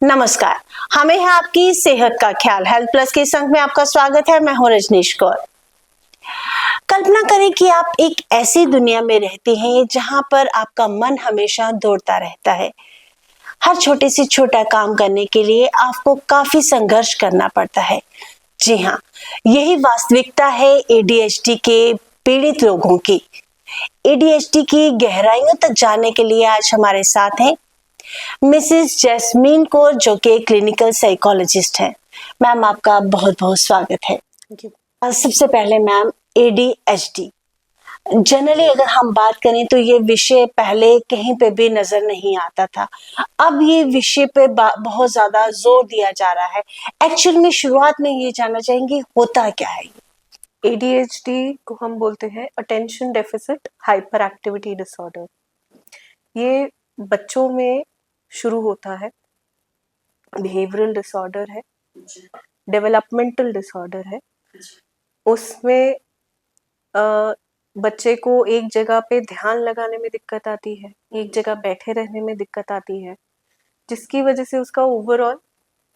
नमस्कार, हमें है आपकी सेहत का ख्याल हेल्थ प्लस के संग में आपका स्वागत है। मैं हूं रजनीश कौर। कल्पना करें कि आप एक ऐसी दुनिया में रहते हैं जहां पर आपका मन हमेशा दौड़ता रहता है। हर छोटे से छोटा काम करने के लिए आपको काफी संघर्ष करना पड़ता है। जी हाँ, यही वास्तविकता है एडीएचडी के पीड़ित लोगों की। एडीएचडी की गहराइयों तक जानने के लिए आज हमारे साथ हैं मिसेस जैस्मीन कौर, जो कि क्लिनिकल साइकोलॉजिस्ट है। मैम, आपका बहुत बहुत स्वागत है। सबसे पहले मैम, एडीएचडी जनरली अगर हम बात करें तो ये विषय पहले कहीं पे भी नजर नहीं आता था। अब ये विषय पे बहुत ज्यादा जोर दिया जा रहा है। एक्चुअल में शुरुआत में ये जानना चाहेंगे होता क्या है? ADHD को हम बोलते हैं attention deficit hyper activity disorder. ये बच्चों में शुरू होता है, बिहेवियरल डिसऑर्डर है, डेवलपमेंटल डिसऑर्डर है। उसमें बच्चे को एक जगह पे ध्यान लगाने में दिक्कत आती है, एक जगह बैठे रहने में दिक्कत आती है, जिसकी वजह से उसका ओवरऑल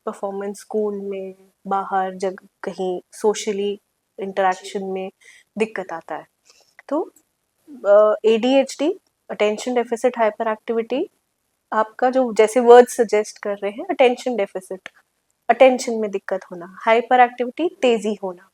परफॉर्मेंस स्कूल में, बाहर जब कहीं सोशली इंटरेक्शन में दिक्कत आता है। तो ADHD attention deficit hyper activity, आपका जो जैसे वर्ड सजेस्ट कर रहे हैं, अटेंशन डेफिसिट, अटेंशन में दिक्कत होना, हाइपर एक्टिविटी तेजी होना।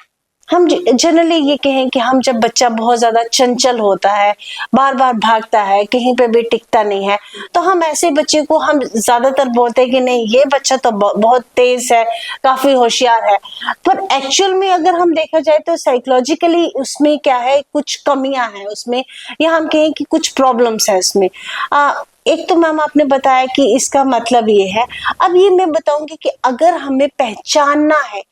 हम जनरली ये कहें कि हम जब बच्चा बहुत ज्यादा चंचल होता है, बार बार भागता है, कहीं पे भी टिकता नहीं है, तो हम ऐसे बच्चे को हम ज्यादातर बोलते हैं कि नहीं, ये बच्चा तो बहुत तेज है, काफी होशियार है। पर एक्चुअल में अगर हम देखा जाए तो साइकोलॉजिकली उसमें क्या है, कुछ कमियां हैं उसमें, या हम कहें कि कुछ प्रॉब्लम्स है उसमें। एक तो मैम आपने बताया कि इसका मतलब ये है। अब ये मैं बताऊंगी कि अगर हमें पहचानना है,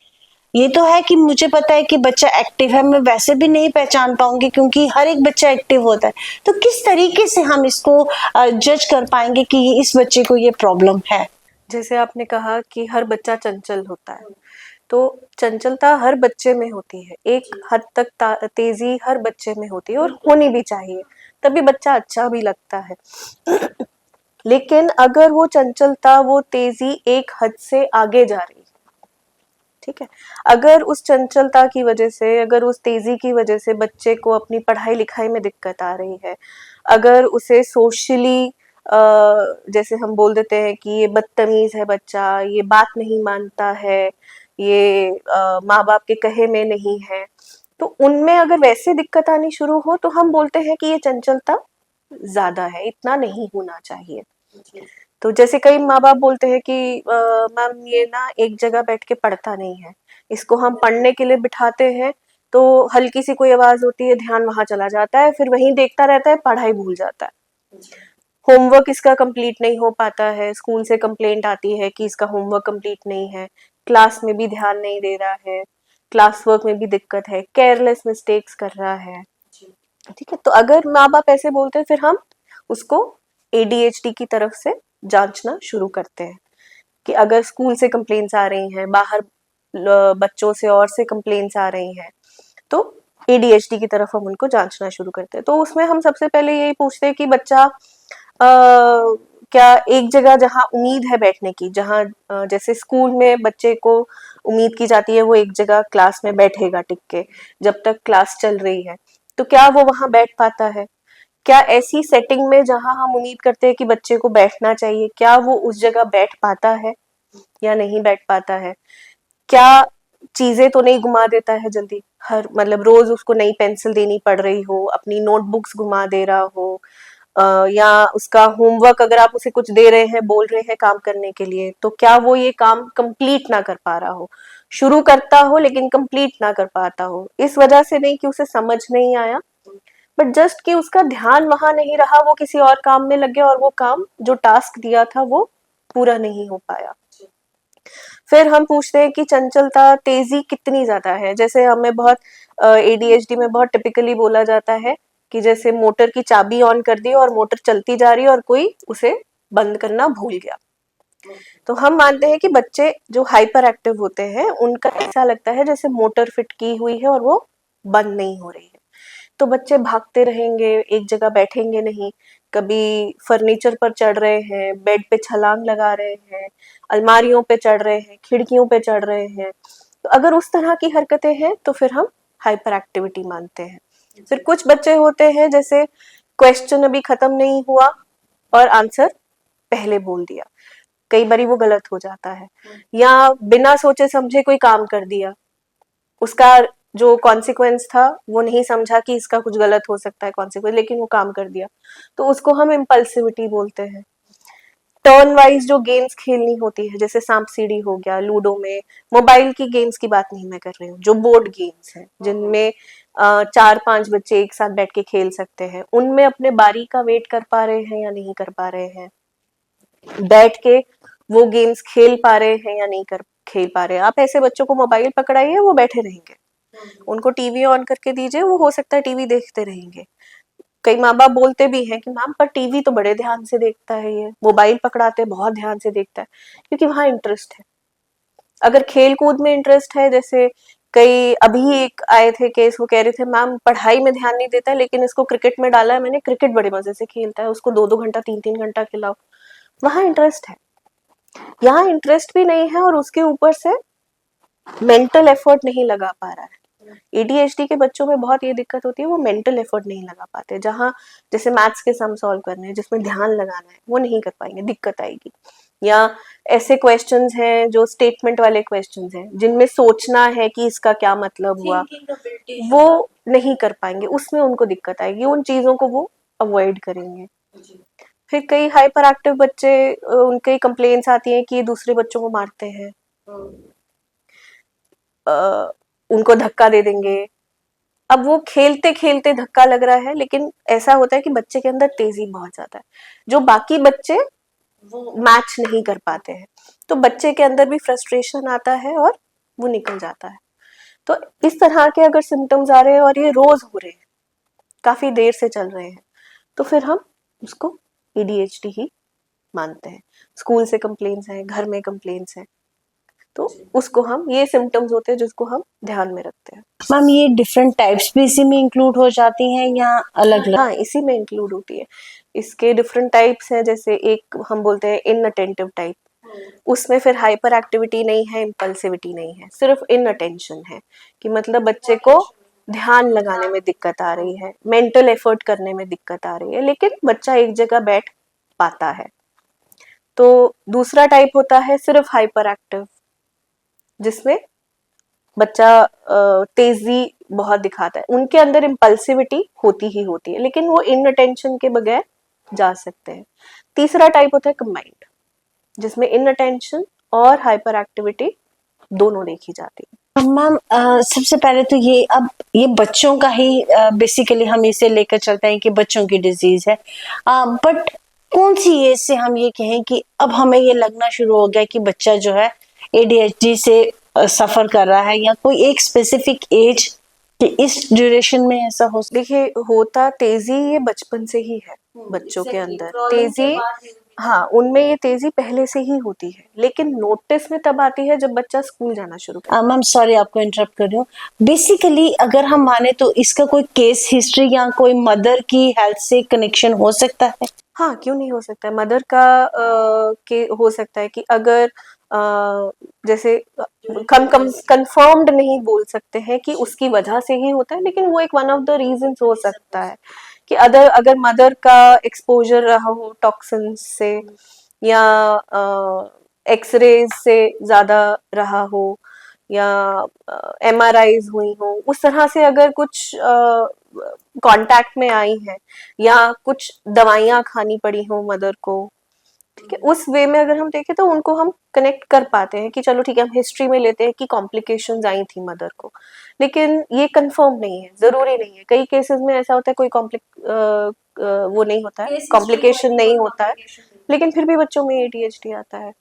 ये तो है कि मुझे पता है कि बच्चा एक्टिव है, मैं वैसे भी नहीं पहचान पाऊंगी क्योंकि हर एक बच्चा एक्टिव होता है। तो किस तरीके से हम इसको जज कर पाएंगे कि इस बच्चे को ये प्रॉब्लम है? जैसे आपने कहा कि हर बच्चा चंचल होता है, तो चंचलता हर बच्चे में होती है, एक हद तक तेजी हर बच्चे में होती है और होनी भी चाहिए, तभी बच्चा अच्छा भी लगता है। लेकिन अगर वो चंचलता, वो तेजी एक हद से आगे जा रही है, ठीक है, अगर उस चंचलता की वजह से, अगर उस तेजी की वजह से बच्चे को अपनी पढ़ाई लिखाई में दिक्कत आ रही है, अगर उसे सोशली जैसे हम बोल देते हैं कि ये बदतमीज है बच्चा, ये बात नहीं मानता है, ये माँ बाप के कहे में नहीं है, तो उनमें अगर वैसे दिक्कत आनी शुरू हो तो हम बोलते हैं कि ये चंचलता ज्यादा है, इतना नहीं होना चाहिए। तो जैसे कई माँ बाप बोलते हैं कि मैम ये ना एक जगह बैठ के पढ़ता नहीं है, इसको हम पढ़ने के लिए बिठाते हैं तो हल्की सी कोई आवाज होती है, ध्यान वहां चला जाता है, फिर वहीं देखता रहता है, पढ़ाई भूल जाता है। होमवर्क इसका कंप्लीट नहीं हो पाता है, स्कूल से कंप्लेंट आती है कि इसका होमवर्क कंप्लीट नहीं है, क्लास में भी ध्यान नहीं दे रहा है, क्लास वर्क में भी दिक्कत है, केयरलेस मिस्टेक्स कर रहा है, ठीक है। तो अगर माँ बाप ऐसे बोलते हैं, फिर हम उसको ADHD की तरफ से जांचना शुरू करते हैं कि अगर स्कूल से कंप्लेंट्स आ रही हैं, बाहर बच्चों से और से कंप्लेंट्स आ रही हैं, तो ADHD की तरफ हम उनको जांचना शुरू करते हैं। तो उसमें हम सबसे पहले यही पूछते हैं कि बच्चा क्या एक जगह जहाँ उम्मीद है बैठने की, जहाँ जैसे स्कूल में बच्चे को उम्मीद की जाती है वो एक जगह क्लास में बैठेगा टिक के जब तक क्लास चल रही है, तो क्या वो वहां बैठ पाता है? क्या ऐसी सेटिंग में जहां हम उम्मीद करते हैं कि बच्चे को बैठना चाहिए, क्या वो उस जगह बैठ पाता है या नहीं बैठ पाता है? क्या चीजें तो नहीं घुमा देता है जल्दी, हर मतलब रोज उसको नई पेंसिल देनी पड़ रही हो, अपनी नोटबुक्स घुमा दे रहा हो, या उसका होमवर्क अगर आप उसे कुछ दे रहे हैं, बोल रहे हैं काम करने के लिए, तो क्या वो ये काम कंप्लीट ना कर पा रहा हो, शुरू करता हो लेकिन कंप्लीट ना कर पाता हो, इस वजह से नहीं कि उसे समझ नहीं आया, बट जस्ट कि उसका ध्यान वहां नहीं रहा, वो किसी और काम में लग गया और वो काम जो टास्क दिया था वो पूरा नहीं हो पाया। फिर हम पूछते हैं कि चंचलता तेजी कितनी ज्यादा है। जैसे हमें बहुत ADHD में बहुत टिपिकली बोला जाता है कि जैसे मोटर की चाबी ऑन कर दी और मोटर चलती जा रही है और कोई उसे बंद करना भूल गया। तो हम मानते हैं कि बच्चे जो हाइपर एक्टिव होते हैं उनका ऐसा लगता है जैसे मोटर फिट की हुई है और वो बंद नहीं हो रही है। तो बच्चे भागते रहेंगे, एक जगह बैठेंगे नहीं, कभी फर्नीचर पर चढ़ रहे हैं, बेड पे छलांग लगा रहे हैं, अलमारियों पे चढ़ रहे हैं, खिड़कियों पे चढ़ रहे हैं। तो अगर उस तरह की हरकतें हैं तो फिर हम हाइपर एक्टिविटी मानते हैं। फिर कुछ बच्चे होते हैं जैसे क्वेश्चन अभी खत्म नहीं हुआ और आंसर पहले बोल दिया, कई बारी वो गलत हो जाता है, या बिना सोचे समझे कोई काम कर दिया, उसका जो कॉन्सिक्वेंस था वो नहीं समझा कि इसका कुछ गलत हो सकता है कॉन्सिक्वेंस, लेकिन वो काम कर दिया, तो उसको हम इम्पल्सिविटी बोलते हैं। टर्न वाइज जो गेम्स खेलनी होती है, जैसे सांप सीढ़ी हो गया, लूडो में, मोबाइल की गेम्स की बात नहीं मैं कर रही हूँ, जो बोर्ड गेम्स हैं जिनमें 4-5 बच्चे एक साथ बैठ के खेल सकते हैं, उनमें अपने बारी का वेट कर पा रहे हैं या नहीं कर पा रहे हैं, बैठ के वो गेम्स खेल पा रहे हैं या नहीं कर खेल पा रहे हैं। आप ऐसे बच्चों को मोबाइल पकड़ाइए, वो बैठे रहेंगे, उनको टीवी ऑन करके दीजिए, वो हो सकता है टीवी देखते रहेंगे। कई माँ बाप बोलते भी हैं कि मैम पर टीवी तो बड़े ध्यान से देखता है, ये मोबाइल पकड़ाते बहुत ध्यान से देखता है, क्योंकि वहां इंटरेस्ट है। अगर खेल कूद में इंटरेस्ट है, जैसे कई अभी एक आए थे केस, वो कह रहे थे मैम पढ़ाई में ध्यान नहीं देता है, लेकिन इसको क्रिकेट में डाला है मैंने, क्रिकेट बड़े मजे से खेलता है, उसको 2-2 घंटा 3-3 घंटा खिलाओ। वहां इंटरेस्ट है, यहाँ इंटरेस्ट भी नहीं है और उसके ऊपर से मेंटल एफर्ट नहीं लगा पा रहा है। एडीएचडी के बच्चों में बहुत ये दिक्कत होती है, वो मेंटल एफर्ट नहीं लगा पाते, जहाँ जैसे मैथ्स के सम सॉल्व करने हैं जिसमें ध्यान लगाना है, वो नहीं कर पाएंगे, दिक्कत आएगी। या ऐसे क्वेश्चंस हैं जो स्टेटमेंट वाले क्वेश्चंस हैं जिनमें सोचना है कि इसका क्या मतलब हुआ, वो नहीं कर पाएंगे, उसमें उनको दिक्कत आएगी, उन चीजों को वो अवॉइड करेंगे। फिर कई हाइपर एक्टिव बच्चे, उनकी कंप्लेंट्स आती हैं कि दूसरे बच्चों को मारते हैं, उनको धक्का दे देंगे। अब वो खेलते खेलते धक्का लग रहा है, लेकिन ऐसा होता है कि बच्चे के अंदर तेजी बहुत ज्यादा है, जो बाकी बच्चे वो मैच नहीं कर पाते हैं, तो बच्चे के अंदर भी फ्रस्ट्रेशन आता है और वो निकल जाता है। तो इस तरह के अगर सिम्टम्स आ रहे हैं और ये रोज हो रहे हैं, काफी देर से चल रहे हैं, तो फिर हम उसको एडीएचडी ही मानते हैं। स्कूल से कंप्लेंट्स हैं, घर में कंप्लेंट्स हैं, तो उसको हम, ये सिम्टम्स होते हैं जिसको हम ध्यान में रखते हैं। मैम ये डिफरेंट टाइप्स भी इसी में इंक्लूड हो जाती हैं या अलग अलग? हाँ, इसी में इंक्लूड होती है। इसके डिफरेंट टाइप्स हैं, जैसे एक हम बोलते हैं इनअटेंटिव टाइप, उसमें फिर हाइपर एक्टिविटी नहीं है, इम्पल्सिविटी नहीं है, सिर्फ इनअटेंशन है, कि मतलब बच्चे को ध्यान लगाने में दिक्कत आ रही है, मेंटल एफर्ट करने में दिक्कत आ रही है, लेकिन बच्चा एक जगह बैठ पाता है। तो दूसरा टाइप होता है सिर्फ हाइपर एक्टिव, जिसमें बच्चा तेजी बहुत दिखाता है, उनके अंदर इम्पल्सिविटी होती ही होती है, लेकिन वो इनअटेंशन के बगैर जा सकते हैं। तीसरा टाइप होता है कंबाइंड, जिसमें इनअटेंशन और हाइपर एक्टिविटी दोनों देखी जाती है। मैम सबसे पहले तो ये बच्चों का ही बेसिकली हम इसे लेकर चलते हैं कि बच्चों की डिजीज है, बट कौन सी एज से हम ये कहें कि अब हमें ये लगना शुरू हो गया कि बच्चा जो है एडीएचडी से सफर कर रहा है, या कोई एक स्पेसिफिक एज कि इस ड्यूरेशन में ऐसा हो? देखिए, होता तेजी ये बचपन से ही है बच्चों के अंदर, तेजी, हाँ, उनमें ये तेजी पहले से ही होती है, लेकिन नोटिस में तब आती है जब बच्चा स्कूल जाना शुरू करता है। मैम सॉरी आपको इंटरप्ट कर रही हूँ, बेसिकली अगर हम माने तो इसका कोई केस हिस्ट्री या कोई मदर की हेल्थ से कनेक्शन हो सकता है? हाँ, क्यों नहीं हो सकता है, मदर का के हो सकता है कि अगर जैसे कंफर्म्ड नहीं बोल सकते हैं कि उसकी वजह से ही होता है, लेकिन वो एक वन ऑफ द रीजंस हो सकता है कि अगर मदर का एक्सपोजर रहा हो टॉक्सिन्स से, या एक्सरेज से ज्यादा रहा हो, या एमआरआईज हुई हो, उस तरह से अगर कुछ कांटेक्ट में आई है, या कुछ दवाइयां खानी पड़ी हो मदर को, ठीक है, उस वे में अगर हम देखें तो उनको हम कनेक्ट कर पाते हैं कि चलो ठीक है, हम हिस्ट्री में लेते हैं कि कॉम्प्लिकेशंस आई थी मदर को, लेकिन ये कंफर्म नहीं है, जरूरी नहीं है। कई केसेस में ऐसा होता है कोई वो नहीं होता है, कॉम्प्लिकेशन नहीं होता है, लेकिन फिर भी बच्चों में एडीएचडी आता है।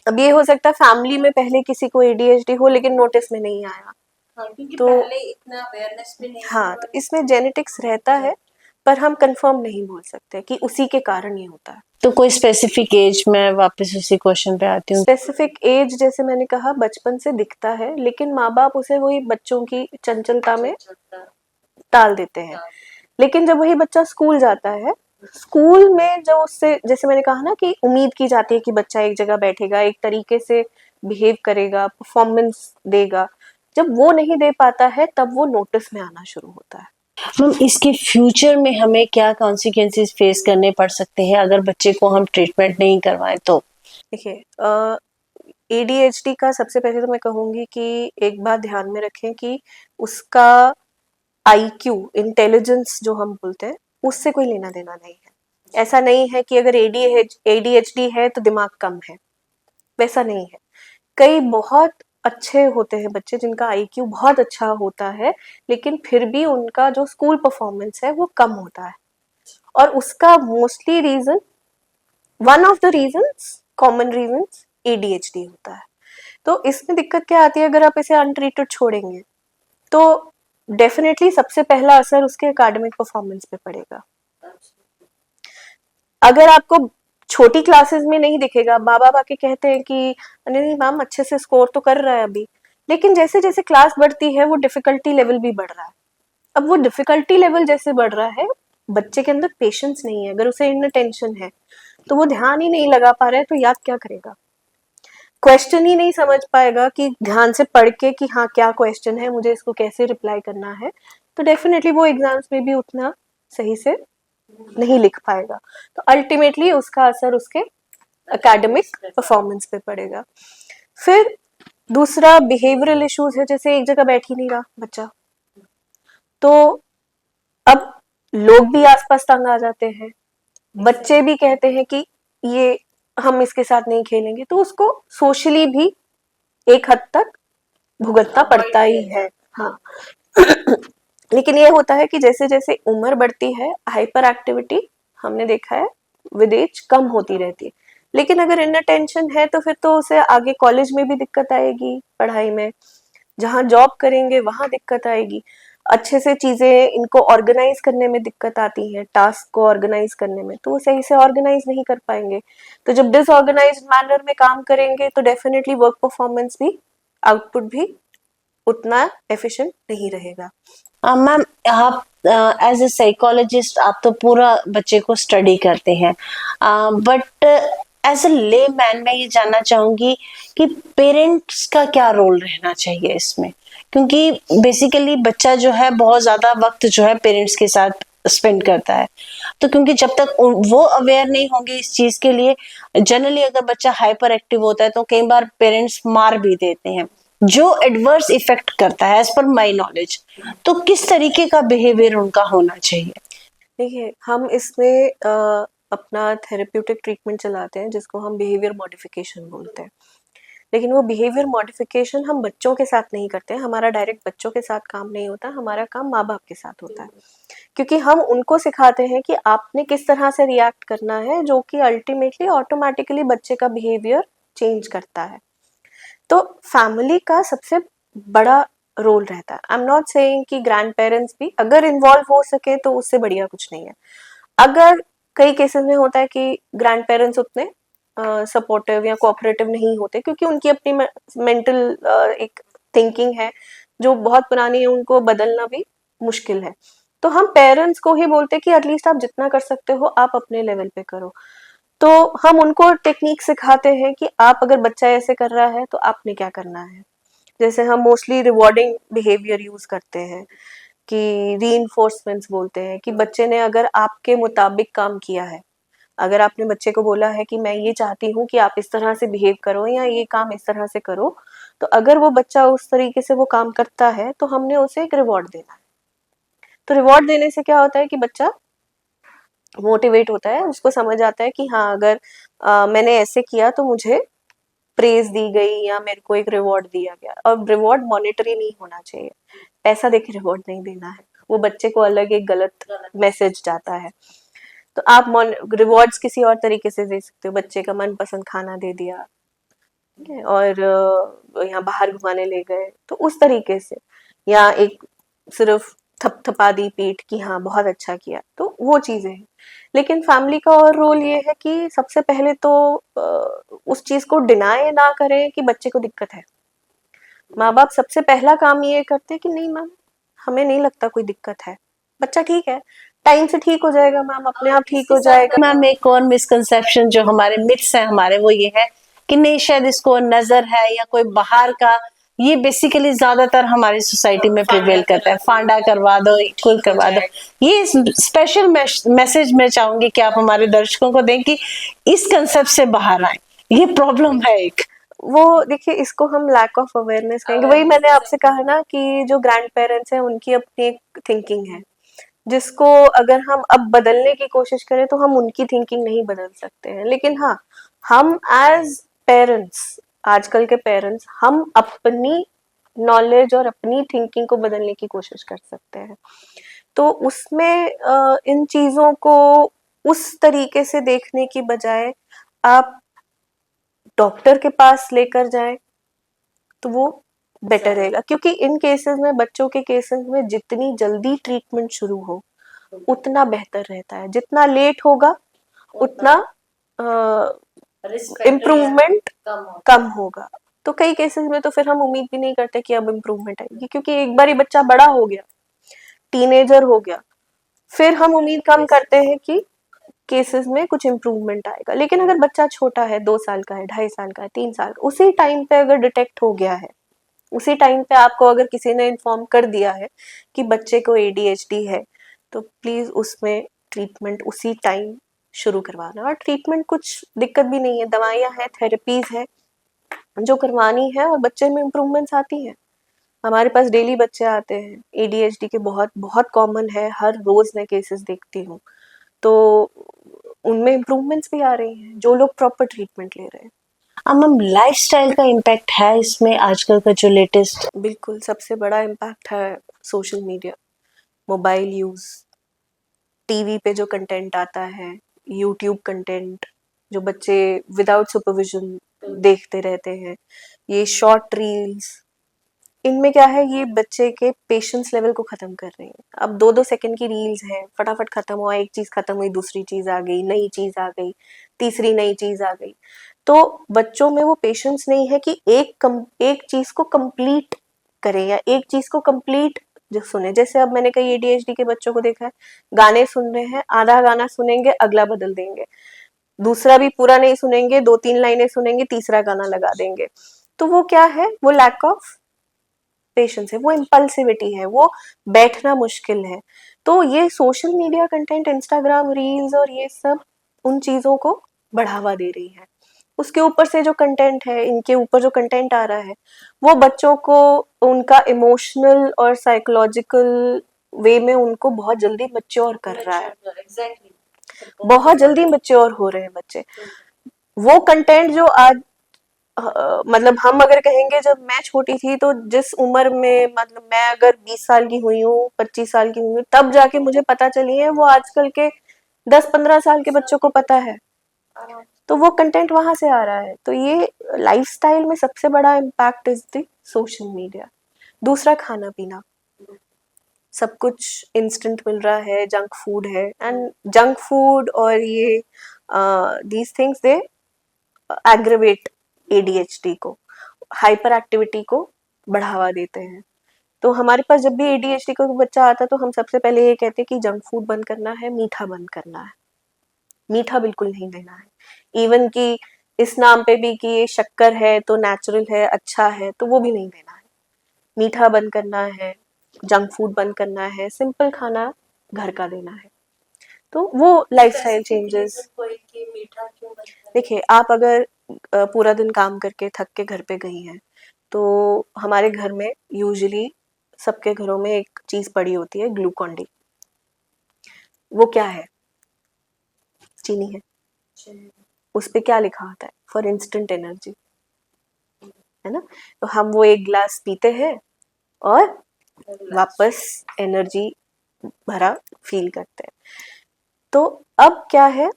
अब ये हो सकता है फैमिली में पहले किसी को एडीएचडी हो लेकिन नोटिस में नहीं आया, तो पहले इतना अवेयरनेस भी नहीं हाँ, तो इसमें जेनेटिक्स रहता है, पर हम कंफर्म नहीं बोल सकते कि उसी के कारण ये होता है। तो कोई स्पेसिफिक एज में, वापस उसी क्वेश्चन पे आती हूँ, स्पेसिफिक एज जैसे मैंने कहा बचपन से दिखता है, लेकिन माँ बाप उसे वही बच्चों की चंचलता में टाल देते हैं। लेकिन जब वही बच्चा स्कूल जाता है, स्कूल में जो उससे, जैसे मैंने कहा ना कि उम्मीद की जाती है कि बच्चा एक जगह बैठेगा, एक तरीके से बिहेव करेगा, परफॉर्मेंस देगा, जब वो नहीं दे पाता है तब वो नोटिस में आना शुरू होता है। मैम इसके फ्यूचर में हमें क्या कॉन्सिक्वेंसेस फेस करने पड़ सकते हैं अगर बच्चे को हम ट्रीटमेंट नहीं करवाएं तो? देखिए, ADHD का सबसे पहले तो मैं कहूँगी कि एक बात ध्यान में रखें कि उसका IQ, इंटेलिजेंस जो हम बोलते हैं, उससे कोई लेना देना नहीं है। ऐसा नहीं है कि अगर ADHD है तो दिमाग कम है, वैसा नहीं है। कई बहुत अच्छे होते हैं बच्चे जिनका IQ बहुत अच्छा होता है, लेकिन फिर भी उनका जो स्कूल परफॉर्मेंस है वो कम होता है, और उसका mostly reason, one of the reasons, common reasons ADHD होता है। तो इसमें दिक्कत क्या आती है, अगर आप इसे अनट्रीटेड छोड़ेंगे तो डेफिनेटली सबसे पहला असर उसके एकेडमिक परफॉर्मेंस पे पड़ेगा। अगर आपको छोटी क्लासेस में नहीं दिखेगा, माँ बाप आके कहते हैं कि नहीं मैम अच्छे से स्कोर तो कर रहा है अभी, लेकिन जैसे जैसे क्लास बढ़ती है वो डिफिकल्टी लेवल भी बढ़ रहा है। अब वो डिफिकल्टी लेवल जैसे बढ़ रहा है, बच्चे के अंदर पेशेंस नहीं है, अगर उसे इनअटेंशन है तो वो ध्यान ही नहीं लगा पा रहा है, तो याद क्या करेगा, क्वेश्चन ही नहीं समझ पाएगा कि ध्यान से पढ़ के कि हाँ क्या क्वेश्चन है, मुझे इसको कैसे रिप्लाई करना है, तो डेफिनेटली वो एग्जाम्स में भी उतना सही से नहीं लिख पाएगा। तो अल्टीमेटली उसका असर उसके एकेडमिक परफॉर्मेंस पे पड़ेगा। फिर दूसरा बिहेवियरल इश्यूज है, जैसे एक जगह बैठ ही नहीं रहा बच्चा, तो अब लोग भी आसपास तंग आ जाते हैं, बच्चे भी कहते हैं कि ये हम इसके साथ नहीं खेलेंगे, तो उसको सोशली भी एक हद तक भुगतना पड़ता ही है। हाँ लेकिन ये होता है कि जैसे जैसे उम्र बढ़ती है, हाइपर एक्टिविटी हमने देखा है विद एज कम होती रहती है। लेकिन अगर इनअटेंशन है तो फिर तो उसे आगे कॉलेज में भी दिक्कत आएगी, पढ़ाई में, जहाँ जॉब करेंगे वहां दिक्कत आएगी, अच्छे से चीजें इनको ऑर्गेनाइज करने में दिक्कत आती है, टास्क को ऑर्गेनाइज करने में, तो वो सही से ऑर्गेनाइज नहीं कर पाएंगे। तो जब डिसऑर्गेनाइज्ड मैनर में काम करेंगे तो डेफिनेटली वर्क परफॉर्मेंस भी, आउटपुट भी उतना एफिशिएंट नहीं रहेगा। मैम आप एज ए साइकोलॉजिस्ट आप तो पूरा बच्चे को स्टडी करते हैं, बट एज ए ले मैन मैं ये जानना चाहूंगी कि पेरेंट्स का क्या रोल रहना चाहिए इसमें, क्योंकि बेसिकली बच्चा जो है बहुत ज्यादा वक्त जो है पेरेंट्स के साथ स्पेंड करता है, तो क्योंकि जब तक वो अवेयर नहीं होंगे इस चीज के लिए, जनरली अगर बच्चा हाइपर एक्टिव होता है तो कई बार पेरेंट्स मार भी देते हैं जो एडवर्स इफेक्ट करता है एज पर माई नॉलेज। तो किस तरीके का बिहेवियर उनका होना चाहिए? देखिए, हम इसमें अपना थेरेप्यूटिक ट्रीटमेंट चलाते हैं जिसको हम बिहेवियर मॉडिफिकेशन बोलते हैं। लेकिन वो बिहेवियर मॉडिफिकेशन हम बच्चों के साथ नहीं करते हैं, हमारा डायरेक्ट बच्चों के साथ काम नहीं होता, हमारा काम माँ बाप के साथ होता है, क्योंकि हम उनको सिखाते हैं कि आपने किस तरह से रिएक्ट करना है, जो कि अल्टीमेटली ऑटोमेटिकली बच्चे का बिहेवियर चेंज करता है। तो फैमिली का सबसे बड़ा रोल रहता है। आई एम नॉट सेइंग कि ग्रैंड पेरेंट्स भी अगर इन्वॉल्व हो सके तो उससे बढ़िया कुछ नहीं है। अगर कई केसेस में होता है कि ग्रैंड पेरेंट्स उतने सपोर्टिव या कोऑपरेटिव नहीं होते, क्योंकि उनकी अपनी मेंटल एक थिंकिंग है जो बहुत पुरानी है, उनको बदलना भी मुश्किल है, तो हम पेरेंट्स को ही बोलते हैं कि एटलीस्ट आप जितना कर सकते हो आप अपने लेवल पे करो। तो हम उनको टेक्निक सिखाते हैं कि आप अगर बच्चा ऐसे कर रहा है तो आपने क्या करना है। जैसे हम मोस्टली रिवॉर्डिंग बिहेवियर यूज करते हैं, कि रीइंफोर्समेंट्स बोलते हैं, कि बच्चे ने अगर आपके मुताबिक काम किया है, अगर आपने बच्चे को बोला है कि मैं ये चाहती हूँ कि आप इस तरह से बिहेव करो या ये काम इस तरह से करो, तो अगर वो बच्चा उस तरीके से वो काम करता है तो हमने उसे एक रिवॉर्ड देना है। तो रिवॉर्ड देने से क्या होता है कि बच्चा मोटिवेट होता है, उसको समझ आता है कि हाँ अगर मैंने ऐसे किया तो मुझे प्रेज दी गई या मेरे को एक रिवॉर्ड दिया गया। और रिवॉर्ड मॉनेटरी नहीं होना चाहिए, पैसा देके रिवॉर्ड नहीं देना है, वो बच्चे को अलग एक गलत मैसेज जाता है। तो आप रिवॉर्ड्स किसी और तरीके से दे सकते हो, बच्चे का मनपसंद खाना दे दिया, ठीक है, और यहाँ बाहर घुमाने ले गए, तो उस तरीके से, या एक सिर्फ थपथपा दी पीठ की हाँ बहुत अच्छा किया, तो वो चीजें हैं। लेकिन फैमिली का और रोल ये है कि सबसे पहले तो उस चीज को डिनाई ना करें कि बच्चे को दिक्कत है। माँ बाप सबसे पहला काम ये करते हैं कि नहीं मैम हमें नहीं लगता कोई दिक्कत है, बच्चा ठीक है, टाइम से ठीक हो जाएगा मैम, अपने आप ठीक हो जाएगा। मैम एक और मिसकंसेप्शन जो हमारे मिथ्स है हमारे, वो ये है कि नहीं शायद इसको नजर है या कोई बाहर का, ये बेसिकली ज्यादातर हमारी सोसाइटी में प्रिवेल करता है, फांडा करवा दो, कुल करवा दो। ये स्पेशल मैसेज मैं चाहूंगी कि आप हमारे दर्शकों को दें कि इस कंसेप्ट से बाहर आए, ये प्रॉब्लम है एक। वो देखिए, इसको हम लैक ऑफ अवेयरनेस कहेंगे। वही मैंने आपसे कहा ना कि जो ग्रैंड पेरेंट्स हैं उनकी अपनी एक थिंकिंग है, जिसको अगर हम अब बदलने की कोशिश करें तो हम उनकी थिंकिंग नहीं बदल सकते हैं, लेकिन हाँ, हम एज पेरेंट्स, आजकल के पेरेंट्स, हम अपनी नॉलेज और अपनी थिंकिंग को बदलने की कोशिश कर सकते हैं। तो उसमें इन चीजों को उस तरीके से देखने की बजाय आप डॉक्टर के पास लेकर जाएं तो वो बेटर रहेगा, क्योंकि इन केसेस में, बच्चों के केसेस में, जितनी जल्दी ट्रीटमेंट शुरू हो उतना बेहतर रहता है। जितना लेट होगा उतना इम्प्रूवमेंट कम होगा। तो कई केसेस में तो फिर हम उम्मीद भी नहीं करते कि अब इम्प्रूवमेंट आएगी, क्योंकि एक बार ही बच्चा बड़ा हो गया, टीनेजर हो गया, फिर हम उम्मीद कम करते हैं कि केसेस में कुछ इम्प्रूवमेंट आएगा। लेकिन अगर बच्चा छोटा है, 2 साल का है, 2.5 साल का है, 3 साल, उसी टाइम पे अगर डिटेक्ट हो गया है, उसी टाइम पे आपको अगर किसी ने इन्फॉर्म कर दिया है कि बच्चे को ADHD है, तो प्लीज उसमें ट्रीटमेंट उसी टाइम शुरू करवाना। और ट्रीटमेंट कुछ दिक्कत भी नहीं है, दवाइयाँ हैं, थेरेपीज है जो करवानी है, और बच्चे में इम्प्रूवमेंट्स आती हैं। हमारे पास डेली बच्चे आते हैं ADHD के, बहुत बहुत कॉमन है, हर रोज मैं केसेस देखती हूँ, तो उनमें इम्प्रूवमेंट्स भी आ रही हैं जो लोग प्रॉपर ट्रीटमेंट ले रहे हैं। अब मैम लाइफस्टाइल का इम्पैक्ट है इसमें, आजकल का जो लेटेस्ट। बिल्कुल, सबसे बड़ा इम्पैक्ट है social media, mobile use, TV पे जो कंटेंट आता है, यूट्यूब कंटेंट जो बच्चे विदाउट सुपरविजन देखते रहते हैं, ये शॉर्ट रील्स, इनमें क्या है, ये बच्चे के पेशेंस लेवल को खत्म कर रही है। अब 2-2 सेकंड की रील्स हैं, फटाफट खत्म हुआ, एक चीज खत्म हुई, दूसरी चीज आ गई, नई चीज आ गई, तीसरी नई चीज आ गई। तो बच्चों में वो पेशेंस नहीं है कि एक चीज को कंप्लीट करें या एक चीज को कंप्लीट जो सुने। जैसे अब मैंने कई ADHD के बच्चों को देखा है, गाने सुन रहे हैं, आधा गाना सुनेंगे, अगला बदल देंगे, दूसरा भी पूरा नहीं सुनेंगे, 2-3 लाइनें सुनेंगे, तीसरा गाना लगा देंगे। तो वो क्या है, वो लैक ऑफ पेशेंस है, वो इम्पल्सिविटी है, वो बैठना मुश्किल है। तो ये social media content, Instagram reels और ये सब उन चीजों को बढ़ावा दे रही है। उसके ऊपर से जो कंटेंट है, इनके ऊपर जो कंटेंट आ रहा है, वो बच्चों को उनका इमोशनल और साइकोलॉजिकल वे में उनको बहुत जल्दी मैच्योर कर रहा है, बहुत जल्दी मैच्योर हो रहे हैं बच्चे। वो कंटेंट जो आज मतलब हम अगर कहेंगे जब मैं छोटी थी, तो जिस उम्र में, मतलब मैं अगर 20 साल की हुई हूँ, 25 साल की हुई हूँ, तब जाके मुझे पता चली है, वो आजकल के 10-15 साल के बच्चों को पता है। तो वो कंटेंट वहां से आ रहा है। तो ये लाइफस्टाइल में सबसे बड़ा impact is the social media. दूसरा, खाना पीना, सब कुछ इंस्टेंट मिल रहा है, जंक फूड है, एंड जंक फूड और ये these things they aggravate ADHD को, हाइपर एक्टिविटी को बढ़ावा देते हैं। तो हमारे पास जब भी ADHD का बच्चा आता है तो हम सबसे पहले ये कहते हैं कि जंक फूड बंद करना है, मीठा बंद करना है, मीठा बिल्कुल नहीं लेना है। इवन कि इस नाम पे भी कि ये शक्कर है तो नेचुरल है, अच्छा है, तो वो भी नहीं लेना है। मीठा बंद करना है, जंक फूड बंद करना है, सिंपल खाना घर का देना है। तो वो लाइफस्टाइल चेंजेस। देखिए, आप अगर पूरा दिन काम करके थक के घर पे गई हैं, तो हमारे घर में यूजुअली सबके घरों में एक चीज पड़ी होती है, ग्लूकॉन डी। वो क्या है? चीनी है। उस पे क्या लिखा होता है? फॉर इंस्टेंट एनर्जी, है ना? तो हम वो एक ग्लास पीते हैं और वापस एनर्जी भरा फील करते हैं। तो अब क्या है,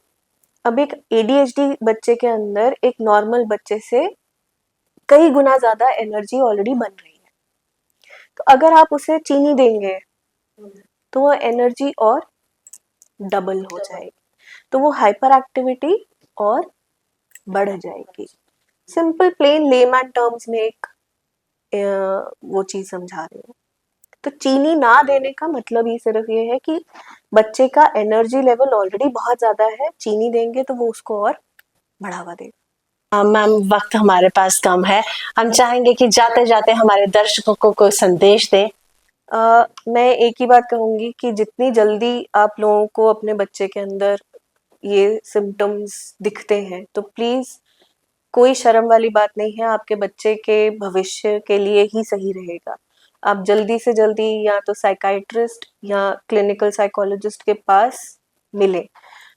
अब एक ADHD बच्चे के अंदर एक नॉर्मल बच्चे से कई गुना ज्यादा एनर्जी ऑलरेडी बन रही है। तो अगर आप उसे चीनी देंगे तो वो एनर्जी और डबल हो जाएगी, तो वो हाइपर एक्टिविटी और बढ़ जाएगी। सिंपल प्लेन लेमैन टर्म्स में एक वो चीज समझा रही हूँ। तो चीनी ना देने का मतलब ही सिर्फ ये है कि बच्चे का एनर्जी लेवल ऑलरेडी बहुत ज्यादा है, चीनी देंगे तो वो उसको और बढ़ावा देगा। मैम वक्त हमारे पास कम है, हम चाहेंगे कि जाते जाते हमारे दर्शकों को कोई संदेश दे। मैं एक ही बात कहूंगी कि जितनी जल्दी आप लोगों को अपने बच्चे के अंदर ये सिम्टम्स दिखते हैं तो प्लीज कोई शर्म वाली बात नहीं है, आपके बच्चे के भविष्य के लिए ही सही रहेगा। आप जल्दी से जल्दी या तो साइकाइट्रिस्ट या क्लिनिकल साइकोलॉजिस्ट के पास मिलें,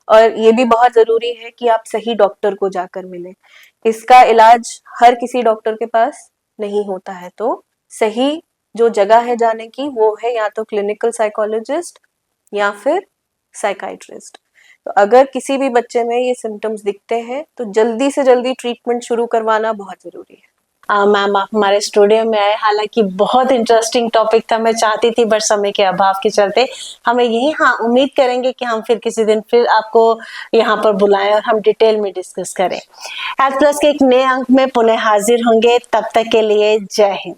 और ये भी बहुत जरूरी है कि आप सही डॉक्टर को जाकर मिलें। इसका इलाज हर किसी डॉक्टर के पास नहीं होता है, तो सही जो जगह है जाने की वो है या तो क्लिनिकल साइकोलॉजिस्ट या फिर साइकाइट्रिस्ट। तो अगर किसी भी बच्चे में ये सिम्टम्स दिखते हैं तो जल्दी से जल्दी ट्रीटमेंट शुरू करवाना बहुत जरूरी है। मैम आप हमारे स्टूडियो में आए, हालांकि बहुत इंटरेस्टिंग टॉपिक था, मैं चाहती थी बट समय के अभाव के चलते हमें यही, हाँ उम्मीद करेंगे कि हम फिर किसी दिन फिर आपको यहाँ पर बुलाएं और हम डिटेल में डिस्कस करें। हेल्थ प्लस के एक नए अंक में पुनः हाजिर होंगे, तब तक के लिए जय हिंद।